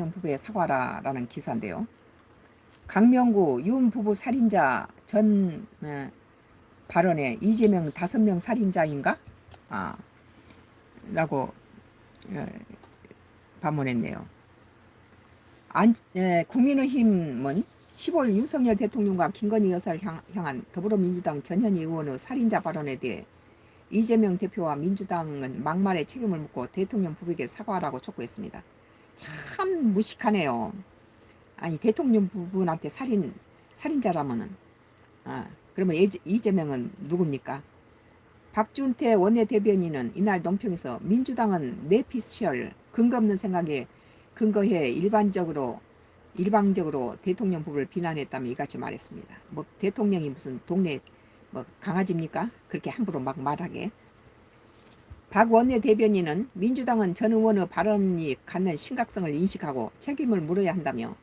부부의 사과라라는 기사인데요. 강명구 윤 부부 살인자 전 발언에 이재명 5명 살인자인가? 라고 반문했네요. 국민의힘은 15일 윤석열 대통령과 김건희 여사를 향한 더불어민주당 전현희 의원의 살인자 발언에 대해 이재명 대표와 민주당은 막말에 책임을 묻고 대통령 부부에게 사과하라고 촉구했습니다. 참 무식하네요. 아니 대통령 부부한테 살인자라면은 그러면 이재명은 누굽니까? 박준태 원내대변인은 이날 논평에서 민주당은 내피셜 근거 없는 생각에 근거해 일방적으로 대통령 부부를 비난했다며 이같이 말했습니다. 뭐 대통령이 무슨 동네 뭐 강아지입니까? 그렇게 함부로 막 말하게. 박 원내대변인은 민주당은 전 의원의 발언이 갖는 심각성을 인식하고 책임을 물어야 한다며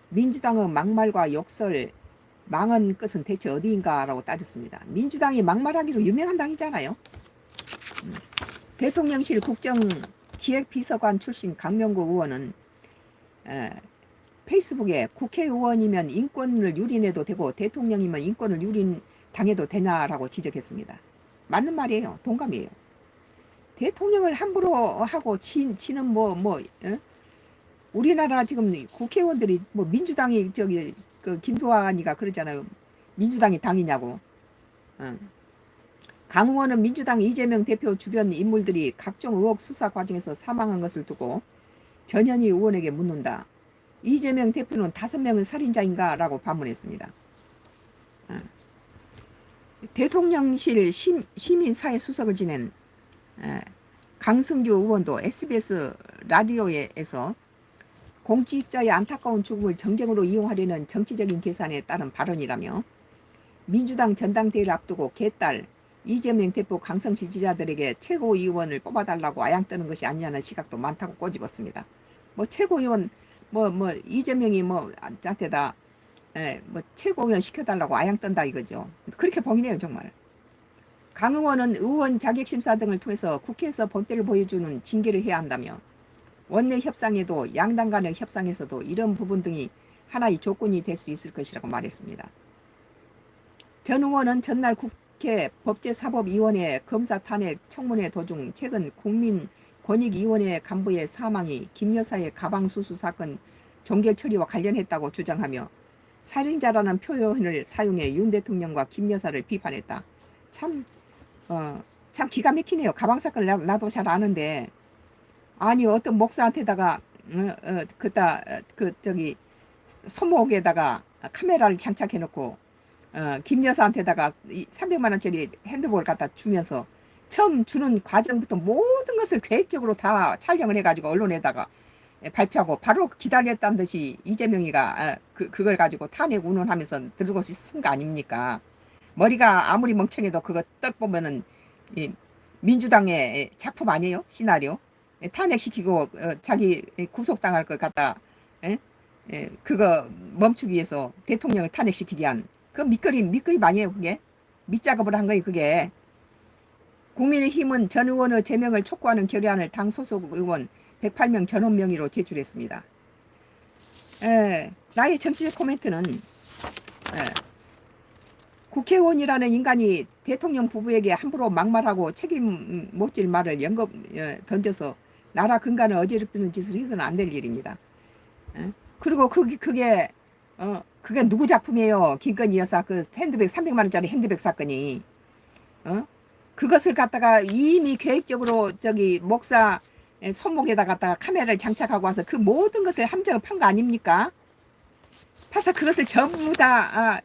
민주당의 막말과 욕설 망한 끝은 대체 어디인가라고 따졌습니다. 민주당이 막말하기로 유명한 당이잖아요. 대통령실 국정기획비서관 출신 강명구 의원은 페이스북에 국회의원이면 인권을 유린해도 되고 대통령이면 인권을 유린당해도 되냐라고 지적했습니다. 맞는 말이에요. 동감이에요. 대통령을 함부로 하고 치는 우리나라 지금 국회의원들이 뭐 민주당이 그 김두한이가 그러잖아요. 민주당이 당이냐고. 강 의원은 민주당 이재명 대표 주변 인물들이 각종 의혹 수사 과정에서 사망한 것을 두고 전현희 의원에게 묻는다. 이재명 대표는 5명은 살인자인가? 라고 반문했습니다. 대통령실 시민사회 수석을 지낸 강승규 의원도 SBS 라디오에서 공직자의 안타까운 죽음을 정쟁으로 이용하려는 정치적인 계산에 따른 발언이라며 민주당 전당대회를 앞두고 개딸 이재명 대표 강성 지지자들에게 최고위원을 뽑아달라고 아양 뜨는 것이 아니냐는 시각도 많다고 꼬집었습니다. 뭐 최고위원 이재명이 나한테다 최고위원 시켜달라고 아양 뜬다 이거죠. 그렇게 봉이네요 정말. 강 의원은 의원 자격심사 등을 통해서 국회에서 본때를 보여주는 징계를 해야 한다며 원내 협상에도 양당 간의 협상에서도 이런 부분 등이 하나의 조건이 될 수 있을 것이라고 말했습니다. 전 의원은 전날 국회 법제사법위원회 검사 탄핵 청문회 도중 최근 국민권익위원회 간부의 사망이 김 여사의 가방 수수 사건 종결 처리와 관련했다고 주장하며 살인자라는 표현을 사용해 윤 대통령과 김 여사를 비판했다. 참 기가 막히네요. 가방 사건을 나도 잘 아는데 아니 어떤 목사한테다가 손목에다가 카메라를 장착해 놓고 김 여사한테다가 300만 원짜리 핸드폰을 갖다 주면서 처음 주는 과정부터 모든 것을 계획적으로 다 촬영을 해가지고 언론에다가 발표하고 바로 기다렸다는 듯이 이재명이가 그걸 가지고 탄핵 운운하면서 들고 쓴 거 아닙니까? 머리가 아무리 멍청해도 그거 딱 보면은 민주당의 작품 아니에요? 시나리오? 탄핵시키고 자기 구속당할 것 갖다 그거 멈추기 위해서 대통령을 탄핵시키기 위한 그 밑그림 아니에요 그게? 밑작업을 한 거예요 그게. 국민의힘은 전 의원의 제명을 촉구하는 결의안을 당 소속 의원 108명 전원 명의로 제출했습니다. 나의 정치적 코멘트는 국회의원이라는 인간이 대통령 부부에게 함부로 막말하고 책임 못 질 말을 던져서 나라 근간을 어지럽히는 짓을 해서는 안 될 일입니다. 그리고 그게 누구 작품이에요? 김건희 여사 그 핸드백 300만 원짜리 핸드백 사건이. 그것을 갖다가 이미 계획적으로 목사 손목에다 갖다가 카메라를 장착하고 와서 그 모든 것을 함정을 판 거 아닙니까? 파서 그것을 전부 다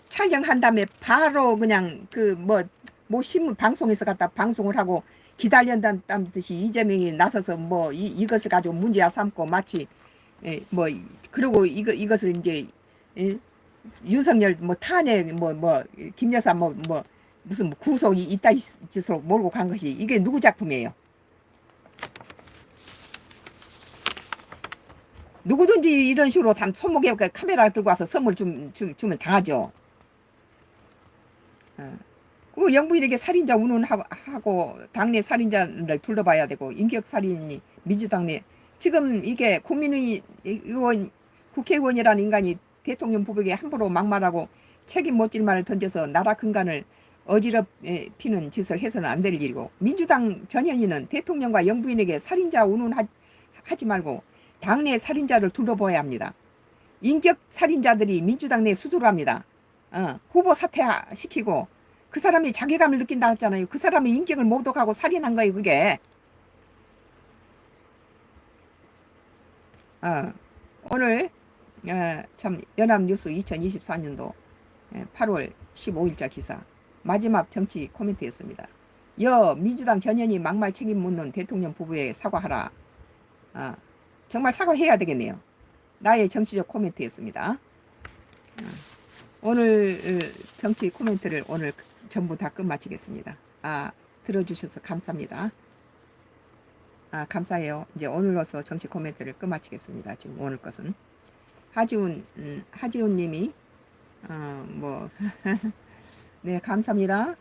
촬영한 다음에 바로 그냥 신문 방송에서 갖다 방송을 하고 기다린다는 듯이 이재명이 나서서 이것을 가지고 문제야 삼고 마치 그리고 이것을 이제 윤석열 탄핵 김 여사 무슨 구속 이따위 짓으로 몰고 간 것이 이게 누구 작품이에요? 누구든지 이런 식으로 손목에 카메라 들고 와서 선물 주면 당하죠. 그 영부인에게 살인자 운운하고 당내 살인자를 둘러봐야 되고 인격살인이 민주당 내 지금 이게 국민의원, 국회의원이라는 인간이 대통령 부부에게 함부로 막말하고 책임 못 질 말을 던져서 나라 근간을 어지럽히는 짓을 해서는 안 될 일이고, 민주당 전현희는 대통령과 영부인에게 살인자 운운하지 말고 당내 살인자를 둘러봐야 합니다. 인격 살인자들이 민주당 내 수두랍니다. 후보 사퇴시키고 그 사람이 자괴감을 느낀다 했잖아요. 그 사람의 인격을 모독하고 살인한 거예요, 그게. 오늘 참 연합뉴스 2024년도 8월 15일자 기사 마지막 정치 코멘트였습니다. 민주당 전현희 막말 책임 묻는 대통령 부부에 사과하라. 정말 사과해야 되겠네요. 나의 정치적 코멘트였습니다. 오늘 정치 코멘트를 오늘 전부 다 끝마치겠습니다. 들어주셔서 감사합니다. 감사해요. 이제 오늘로서 정치 코멘트를 끝마치겠습니다. 지금 오늘 것은 하지훈 님이 네, 감사합니다.